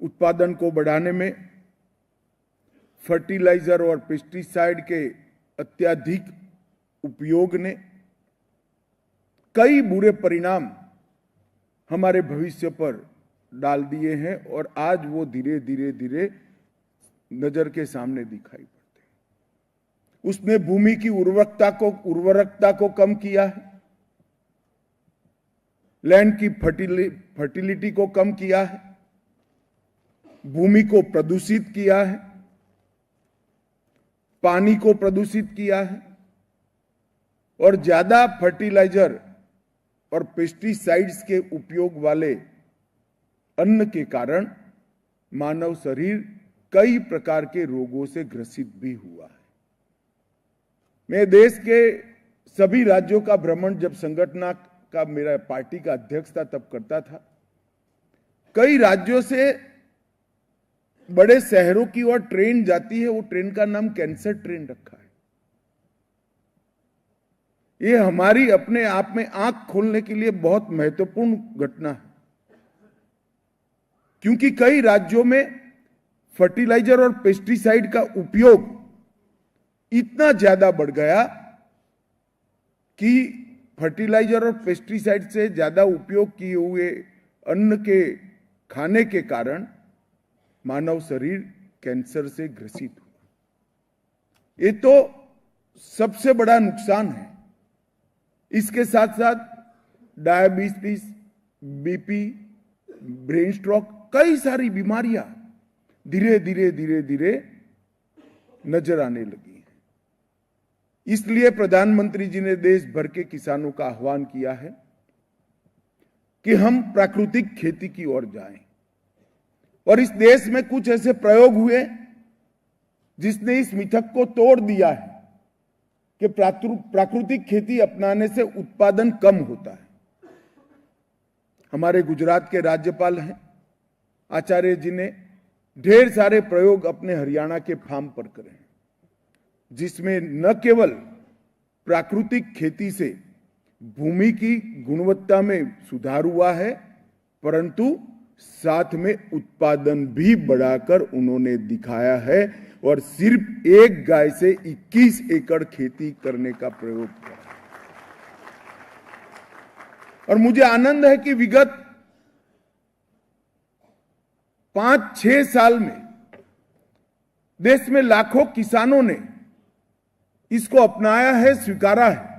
उत्पादन को बढ़ाने में फर्टिलाइजर और पेस्टिसाइड के अत्यधिक उपयोग ने कई बुरे परिणाम हमारे भविष्य पर डाल दिए हैं और आज वो धीरे धीरे नजर के सामने दिखाई पड़ते हैं। उसने भूमि की उर्वरकता को कम किया है, लैंड की फर्टिलिटी को कम किया है, भूमि को प्रदूषित किया है, पानी को प्रदूषित किया है और ज्यादा फर्टिलाइजर और पेस्टिसाइड्स के उपयोग वाले अन्न के कारण मानव शरीर कई प्रकार के रोगों से ग्रसित भी हुआ है। मैं देश के सभी राज्यों का भ्रमण जब संगठन का मेरा पार्टी का अध्यक्ष था तब करता था। कई राज्यों से बड़े शहरों की ओर ट्रेन जाती है, वो ट्रेन का नाम कैंसर ट्रेन रखा है। ये हमारी अपने आप में आंख खोलने के लिए बहुत महत्वपूर्ण घटना है, क्योंकि कई राज्यों में फर्टिलाइजर और पेस्टिसाइड का उपयोग इतना ज्यादा बढ़ गया कि फर्टिलाइजर और पेस्टिसाइड से ज्यादा उपयोग किए हुए अन्न के खाने के कारण मानव शरीर कैंसर से ग्रसित हुआ। ये तो सबसे बड़ा नुकसान है। इसके साथ साथ डायबिटीज, बीपी, ब्रेन स्ट्रोक, कई सारी बीमारियां धीरे धीरे नजर आने लगी हैं। इसलिए प्रधानमंत्री जी ने देश भर के किसानों का आह्वान किया है कि हम प्राकृतिक खेती की ओर जाएं। और इस देश में कुछ ऐसे प्रयोग हुए जिसने इस मिथक को तोड़ दिया है कि प्राकृतिक खेती अपनाने से उत्पादन कम होता है। हमारे गुजरात के राज्यपाल हैं आचार्य जी ने ढेर सारे प्रयोग अपने हरियाणा के फार्म पर करे हैं, जिसमें न केवल प्राकृतिक खेती से भूमि की गुणवत्ता में सुधार हुआ है, परंतु साथ में उत्पादन भी बढ़ाकर उन्होंने दिखाया है और सिर्फ एक गाय से 21 एकड़ खेती करने का प्रयोग किया। और मुझे आनंद है कि विगत 5-6 साल में देश में लाखों किसानों ने इसको अपनाया है, स्वीकारा है।